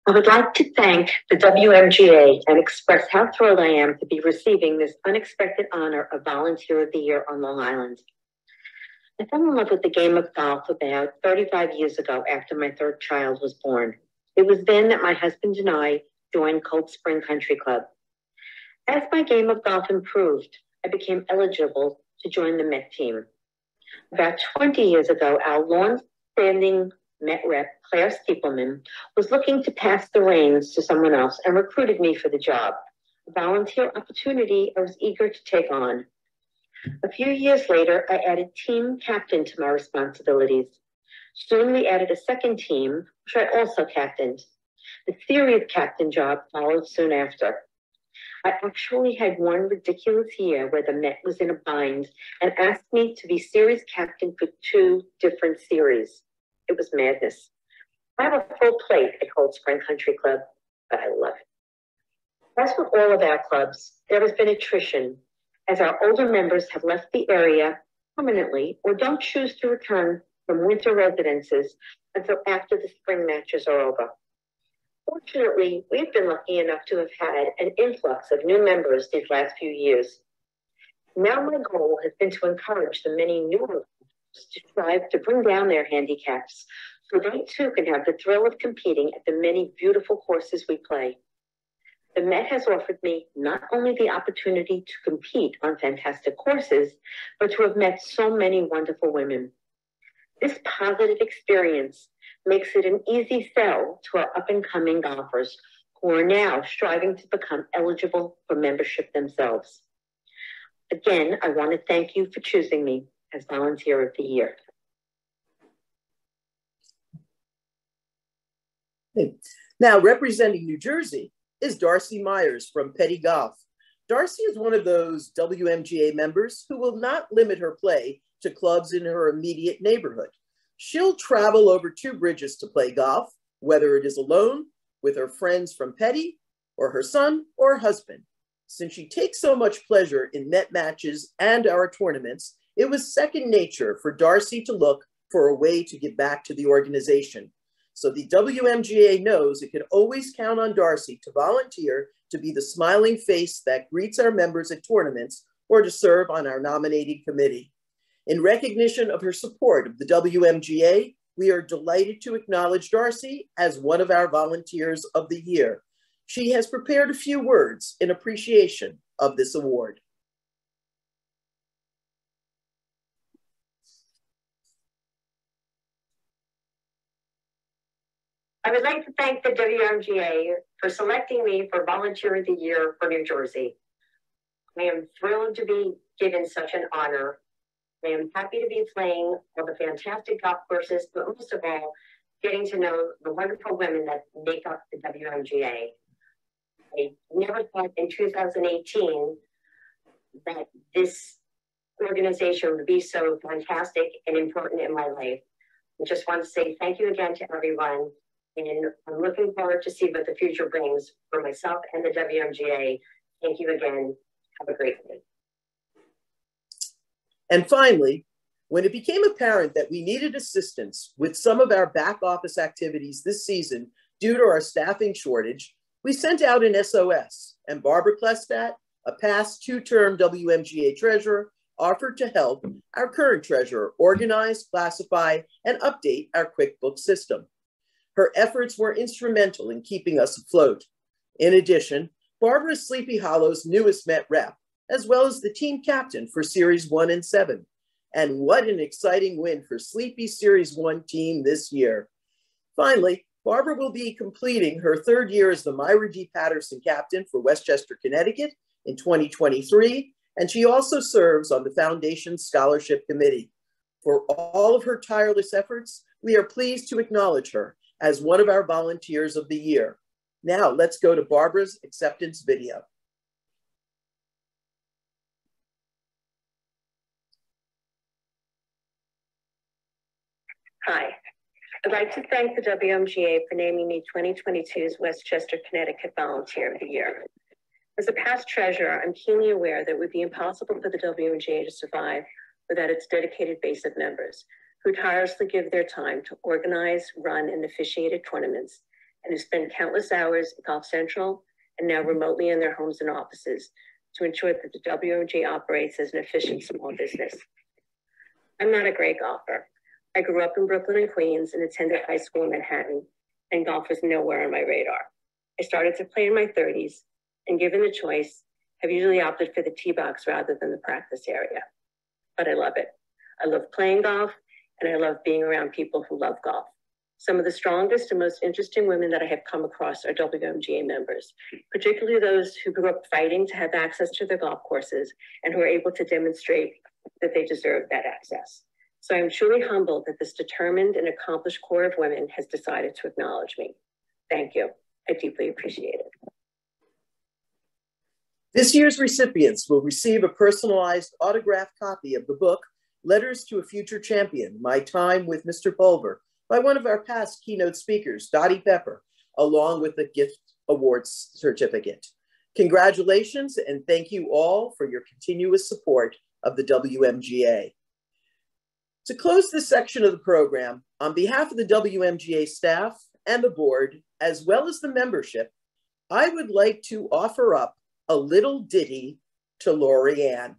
I would like to thank the WMGA and express how thrilled I am to be receiving this unexpected honor of Volunteer of the Year on Long Island. I fell in love with the game of golf about 35 years ago after my 3rd child was born. It was then that my husband and I joined Cold Spring Country Club. As my game of golf improved, I became eligible to join the Met team. About 20 years ago, our long-standing Met Rep, Claire Stiepelman, was looking to pass the reins to someone else and recruited me for the job. A volunteer opportunity I was eager to take on. A few years later, I added team captain to my responsibilities. Soon we added a 2nd team, which I also captained. The series captain job followed soon after. I actually had one ridiculous year where the Met was in a bind and asked me to be series captain for 2 different series. It was madness. I have a full plate at Cold Spring Country Club, but I love it. As with all of our clubs, there has been attrition, as our older members have left the area permanently or don't choose to return from winter residences until after the spring matches are over. Fortunately, we've been lucky enough to have had an influx of new members these last few years. Now my goal has been to encourage the many newer members to strive to bring down their handicaps so they too can have the thrill of competing at the many beautiful courses we play. The Met has offered me not only the opportunity to compete on fantastic courses, but to have met so many wonderful women. This positive experience makes it an easy sell to our up-and-coming golfers who are now striving to become eligible for membership themselves. Again, I want to thank you for choosing me as Volunteer of the Year. Now, representing New Jersey is Darcy Myers from Petty Golf. Darcy is one of those WMGA members who will not limit her play to clubs in her immediate neighborhood. She'll travel over 2 bridges to play golf, whether it is alone, with her friends from Petty, or her son or husband. Since she takes so much pleasure in Met matches and our tournaments, it was second nature for Darcy to look for a way to give back to the organization. So the WMGA knows it can always count on Darcy to volunteer to be the smiling face that greets our members at tournaments or to serve on our nominating committee. In recognition of her support of the WMGA, we are delighted to acknowledge Darcy as one of our volunteers of the year. She has prepared a few words in appreciation of this award. I would like to thank the WMGA for selecting me for Volunteer of the Year for New Jersey. I am thrilled to be given such an honor. I am happy to be playing all the fantastic golf courses, but most of all, getting to know the wonderful women that make up the WMGA. I never thought in 2018 that this organization would be so fantastic and important in my life. I just want to say thank you again to everyone. And I'm looking forward to see what the future brings for myself and the WMGA. Thank you again. Have a great day. And finally, when it became apparent that we needed assistance with some of our back office activities this season due to our staffing shortage, we sent out an SOS, and Barbara Klestat, a past 2-term WMGA treasurer, offered to help our current treasurer organize, classify, and update our QuickBooks system. Her efforts were instrumental in keeping us afloat. In addition, Barbara is Sleepy Hollow's newest Met rep, as well as the team captain for Series 1 and 7. And what an exciting win for Sleepy Series 1 team this year. Finally, Barbara will be completing her 3rd year as the Myra G. Patterson captain for Westchester, Connecticut in 2023, and she also serves on the Foundation's Scholarship Committee. For all of her tireless efforts, we are pleased to acknowledge her as one of our volunteers of the year. Now let's go to Barbara's acceptance video. Hi, I'd like to thank the WMGA for naming me 2022's Westchester, Connecticut Volunteer of the Year. As a past treasurer, I'm keenly aware that it would be impossible for the WMGA to survive without its dedicated base of members who tirelessly give their time to organize, run, and officiate at tournaments, and who spend countless hours at Golf Central and now remotely in their homes and offices to ensure that the WMGA operates as an efficient small business. I'm not a great golfer. I grew up in Brooklyn and Queens and attended high school in Manhattan, and golf was nowhere on my radar. I started to play in my 30s, and given the choice, have usually opted for the tee box rather than the practice area. But I love it. I love playing golf, and I love being around people who love golf. Some of the strongest and most interesting women that I have come across are WMGA members, particularly those who grew up fighting to have access to their golf courses and who are able to demonstrate that they deserve that access. So I'm truly humbled that this determined and accomplished core of women has decided to acknowledge me. Thank you. I deeply appreciate it. This year's recipients will receive a personalized autographed copy of the book, Letters to a Future Champion, My Time with Mr. Pulver, by one of our past keynote speakers, Dottie Pepper, along with the gift awards certificate. Congratulations, and thank you all for your continuous support of the WMGA. To close this section of the program, on behalf of the WMGA staff and the board, as well as the membership, I would like to offer up a little ditty to Lorianne.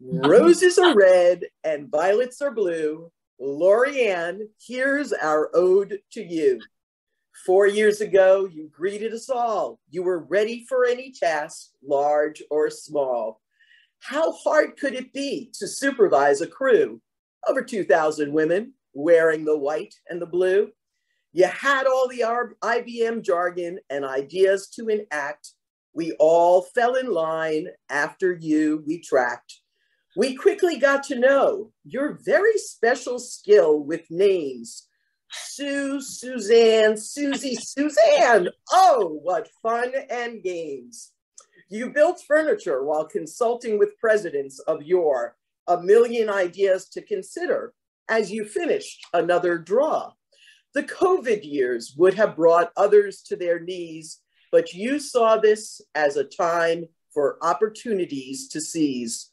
Roses are red and violets are blue. Lorianne, here's our ode to you. 4 years ago, you greeted us all. You were ready for any task, large or small. How hard could it be to supervise a crew? Over 2,000 women wearing the white and the blue. You had all the IBM jargon and ideas to enact. We all fell in line after you we tracked. We quickly got to know your very special skill with names. Sue, Suzanne, Susie, Suzanne. Oh, what fun and games. You built furniture while consulting with presidents of yore, a million ideas to consider as you finished another draw. The COVID years would have brought others to their knees, but you saw this as a time for opportunities to seize.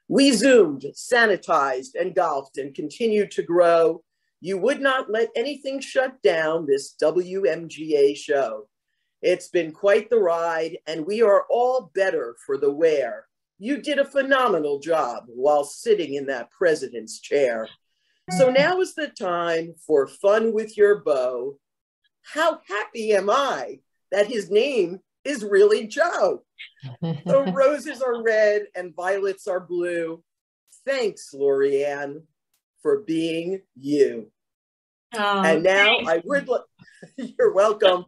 We zoomed, sanitized, and golfed and continued to grow. You would not let anything shut down this WMGA show. It's been quite the ride, and we are all better for the wear. You did a phenomenal job while sitting in that president's chair. So now is the time for fun with your beau. How happy am I that his name is really Joe? So roses are red and violets are blue. Thanks, Lorianne, for being you. Oh, and now I would you're welcome.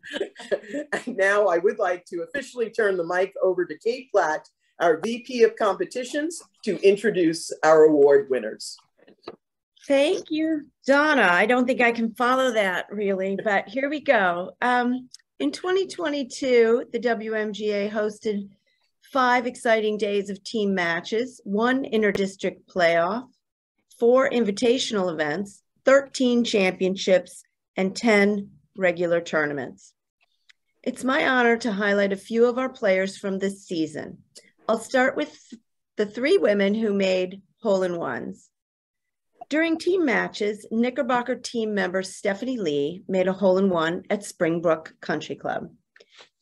And now I would like to officially turn the mic over to Kate Platt, our VP of Competitions, to introduce our award winners. Thank you, Donna. I don't think I can follow that really, but here we go. In 2022, the WMGA hosted 5 exciting days of team matches, 1 interdistrict playoff, 4 invitational events, 13 championships, and 10 regular tournaments. It's my honor to highlight a few of our players from this season. I'll start with the 3 women who made hole-in-ones. During team matches, Knickerbocker team member Stephanie Lee made a hole-in-one at Springbrook Country Club.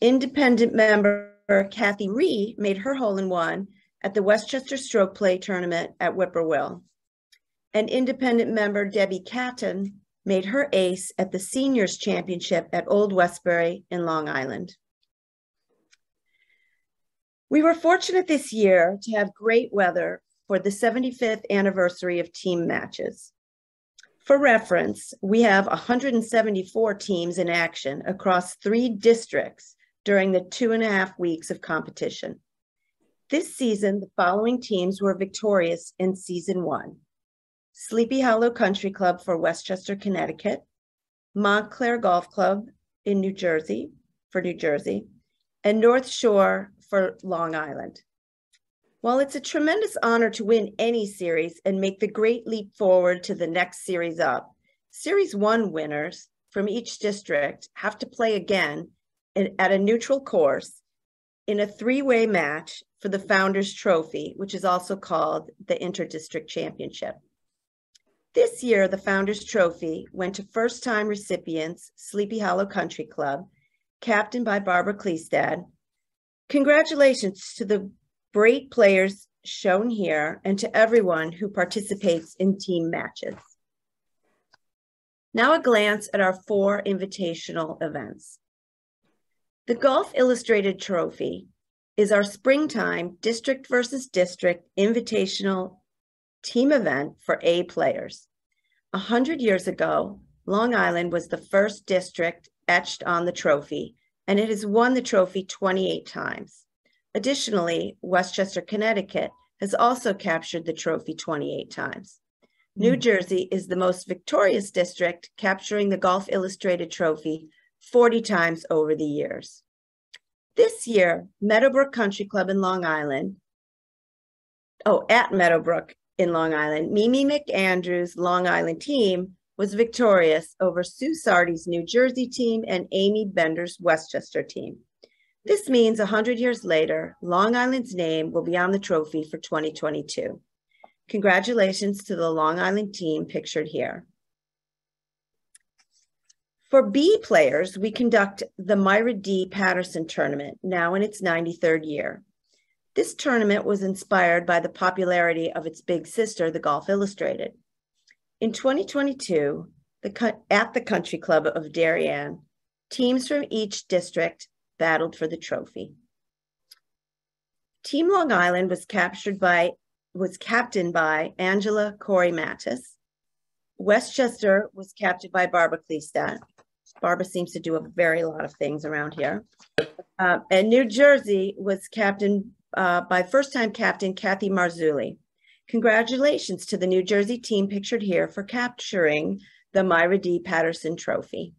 Independent member Kathy Ree made her hole-in-one at the Westchester Stroke Play Tournament at Whippoorwill. And independent member Debbie Catton made her ace at the Seniors Championship at Old Westbury in Long Island. We were fortunate this year to have great weather for the 75th anniversary of team matches. For reference, we have 174 teams in action across 3 districts during the 2.5 weeks of competition. This season, the following teams were victorious in season 1. Sleepy Hollow Country Club for Westchester, Connecticut, Montclair Golf Club in New Jersey, and North Shore for Long Island. While it's a tremendous honor to win any series and make the great leap forward to the next series up, Series 1 winners from each district have to play again at a neutral course in a 3-way match for the Founders Trophy, which is also called the Interdistrict Championship. This year, the Founders Trophy went to first-time recipients, Sleepy Hollow Country Club, captained by Barbara Kleestad. Congratulations to the great players shown here and to everyone who participates in team matches. Now a glance at our 4 invitational events. The Golf Illustrated Trophy is our springtime district versus district invitational team event for A players. 100 years ago, Long Island was the first district etched on the trophy, and it has won the trophy 28 times. Additionally, Westchester, Connecticut has also captured the trophy 28 times. New Jersey is the most victorious district, capturing the Golf Illustrated Trophy 40 times over the years. This year, Meadowbrook Country Club in Long Island, at Meadowbrook in Long Island, Mimi McAndrews' Long Island team was victorious over Sue Sardi's New Jersey team and Amy Bender's Westchester team. This means 100 years later, Long Island's name will be on the trophy for 2022. Congratulations to the Long Island team pictured here. For B players, we conduct the Myra D. Patterson Tournament, now in its 93rd year. This tournament was inspired by the popularity of its big sister, the Golf Illustrated. In 2022, at the Country Club of Darien, teams from each district battled for the trophy. Team Long Island was captained by Angela Corey Mattis. Westchester was captained by Barbara Kleestad. Barbara seems to do a very lot of things around here. And New Jersey was captained by first-time captain Kathy Marzulli. Congratulations to the New Jersey team pictured here for capturing the Myra D. Patterson Trophy.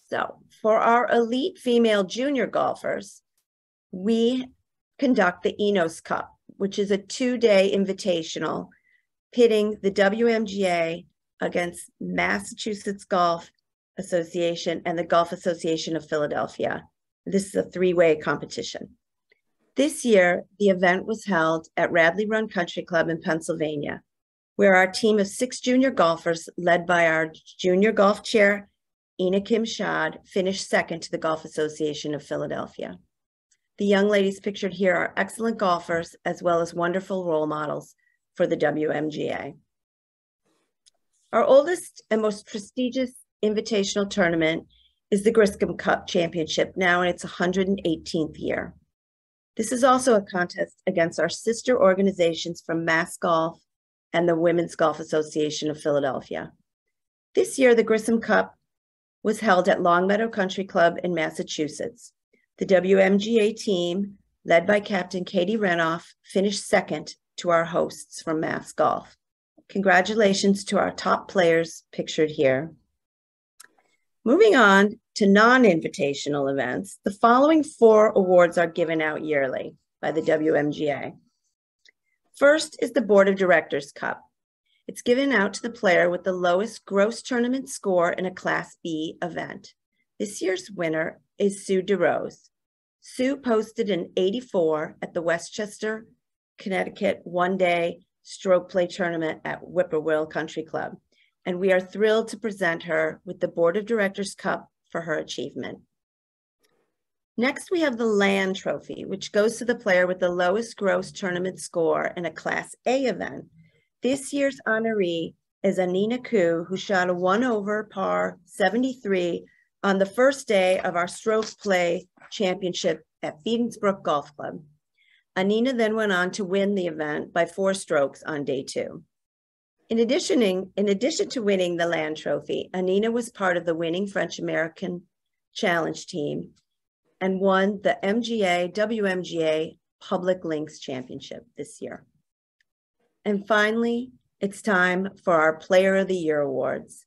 So for our elite female junior golfers, we conduct the Enos Cup, which is a 2-day invitational pitting the WMGA against Massachusetts Golf Association and the Golf Association of Philadelphia. This is a 3-way competition. This year, the event was held at Radley Run Country Club in Pennsylvania, where our team of 6 junior golfers, led by our junior golf chair, Ina Kim Shad, finished second to the Golf Association of Philadelphia. The young ladies pictured here are excellent golfers as well as wonderful role models for the WMGA. Our oldest and most prestigious invitational tournament is the Griscom Cup Championship, now in its 118th year. This is also a contest against our sister organizations from Mass Golf and the Women's Golf Association of Philadelphia. This year, the Griscom Cup was held at Longmeadow Country Club in Massachusetts. The WMGA team, led by Captain Katie Renoff, finished second to our hosts from Mass Golf. Congratulations to our top players pictured here. Moving on to non-invitational events, the following 4 awards are given out yearly by the WMGA. First is the Board of Directors Cup. It's given out to the player with the lowest gross tournament score in a Class B event. This year's winner is Sue DeRose. Sue posted an 84 at the Westchester, Connecticut 1-day stroke play tournament at Whippoorwill Country Club, and we are thrilled to present her with the Board of Directors Cup for her achievement. Next, we have the Land Trophy, which goes to the player with the lowest gross tournament score in a Class A event. This year's honoree is Anina Koo, who shot a 1-over par 73 on the first day of our stroke play championship at Feedensbrook Golf Club. Anina then went on to win the event by 4 strokes on day 2. In addition to winning the Land Trophy, Anina was part of the winning French-American Challenge team and won the WMGA Public Links Championship this year. And finally, it's time for our Player of the Year awards.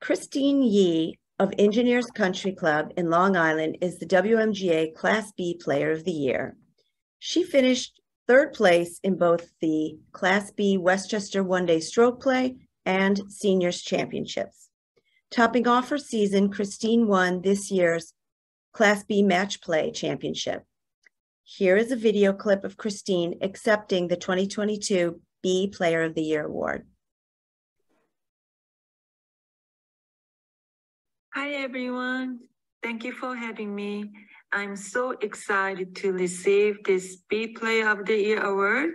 Christine Yee of Engineers Country Club in Long Island is the WMGA Class B Player of the Year. She finished 3rd place in both the Class B Westchester 1-day stroke play and Seniors Championships. Topping off her season, Christine won this year's Class B Match Play Championship. Here is a video clip of Christine accepting the 2022 B Player of the Year award. Hi, everyone. Thank you for having me. I'm so excited to receive this B Player of the Year award.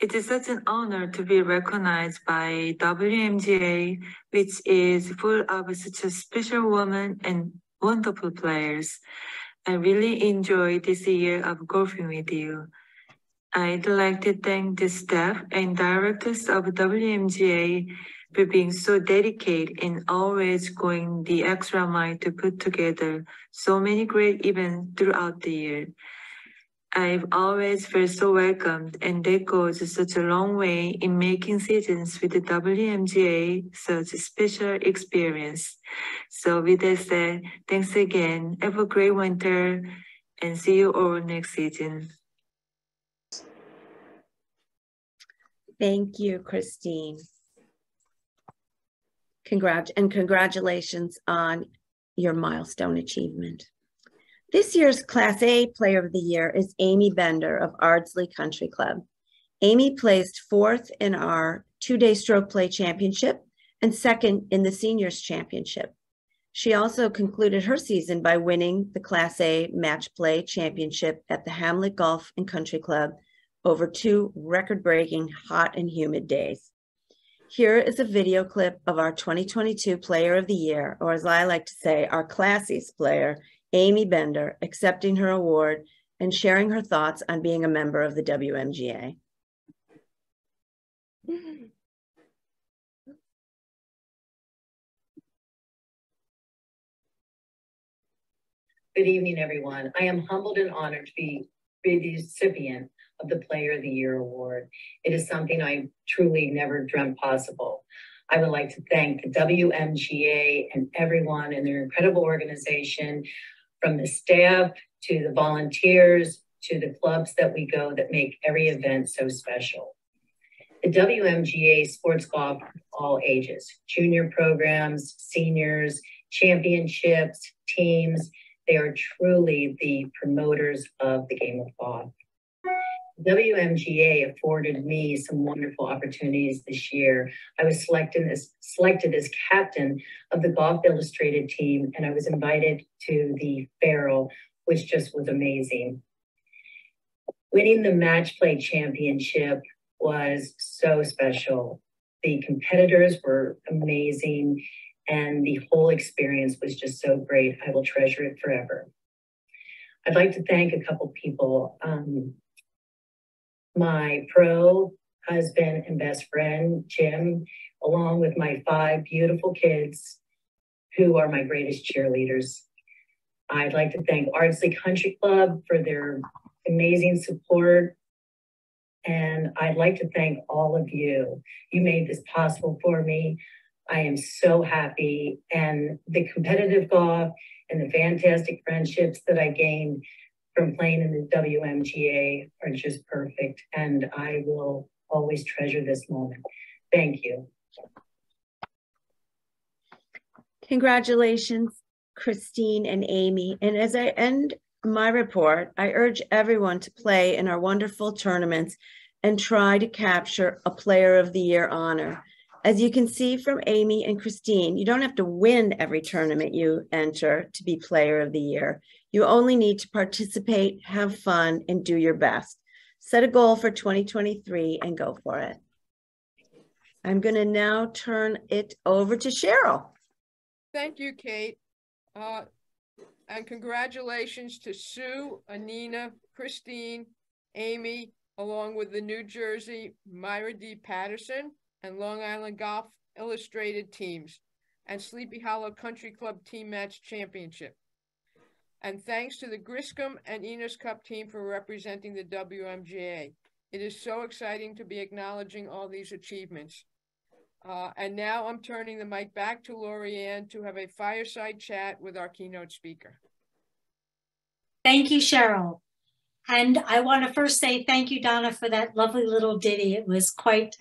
It is such an honor to be recognized by WMGA, which is full of such a special women and wonderful players. I really enjoyed this year of golfing with you. I'd like to thank the staff and directors of WMGA for being so dedicated and always going the extra mile to put together so many great events throughout the year. I've always felt so welcomed, and that goes such a long way in making seasons with the WMGA such a special experience. So with that said, thanks again. Have a great winter and see you all next season. Thank you, Christine. Congratulations on your milestone achievement. This year's Class A Player of the Year is Amy Bender of Ardsley Country Club. Amy placed 4th in our 2-day stroke play championship and 2nd in the Seniors Championship. She also concluded her season by winning the Class A Match Play Championship at the Hamlet Golf and Country Club over 2 record-breaking hot and humid days. Here is a video clip of our 2022 Player of the Year, or as I like to say, our classiest player, Amy Bender, accepting her award and sharing her thoughts on being a member of the WMGA. Good evening, everyone. I am humbled and honored to be the recipient of the Player of the Year award. It is something I truly never dreamt possible. I would like to thank the WMGA and everyone in their incredible organization, from the staff to the volunteers to the clubs that we go that make every event so special. The WMGA sports golf for all ages, junior programs, seniors, championships, teams, they are truly the promoters of the game of golf. WMGA afforded me some wonderful opportunities this year. I was selected as captain of the Golf Illustrated team, and I was invited to the Farrell, which just was amazing. Winning the match play championship was so special. The competitors were amazing, and the whole experience was just so great. I will treasure it forever. I'd like to thank a couple people. My pro husband and best friend, Jim, along with my 5 beautiful kids, who are my greatest cheerleaders. I'd like to thank Ardsley Country Club for their amazing support. And I'd like to thank all of you. You made this possible for me. I am so happy. And the competitive golf and the fantastic friendships that I gained from playing in the WMGA are just perfect. And I will always treasure this moment. Thank you. Congratulations, Christine and Amy. And as I end my report, I urge everyone to play in our wonderful tournaments and try to capture a Player of the Year honor. As you can see from Amy and Christine, you don't have to win every tournament you enter to be Player of the Year. You only need to participate, have fun, and do your best. Set a goal for 2023 and go for it. I'm going to now turn it over to Cheryl. Thank you, Kate. And congratulations to Sue, Anina, Christine, Amy, along with the New Jersey Myra D. Patterson and Long Island Golf Illustrated teams and Sleepy Hollow Country Club Team Match Championship. And thanks to the Griscom and Enos Cup team for representing the WMGA. It is so exciting to be acknowledging all these achievements. And now I'm turning the mic back to Lorianne to have a fireside chat with our keynote speaker. Thank you, Cheryl. And I want to first say thank you, Donna, for that lovely little ditty. It was quite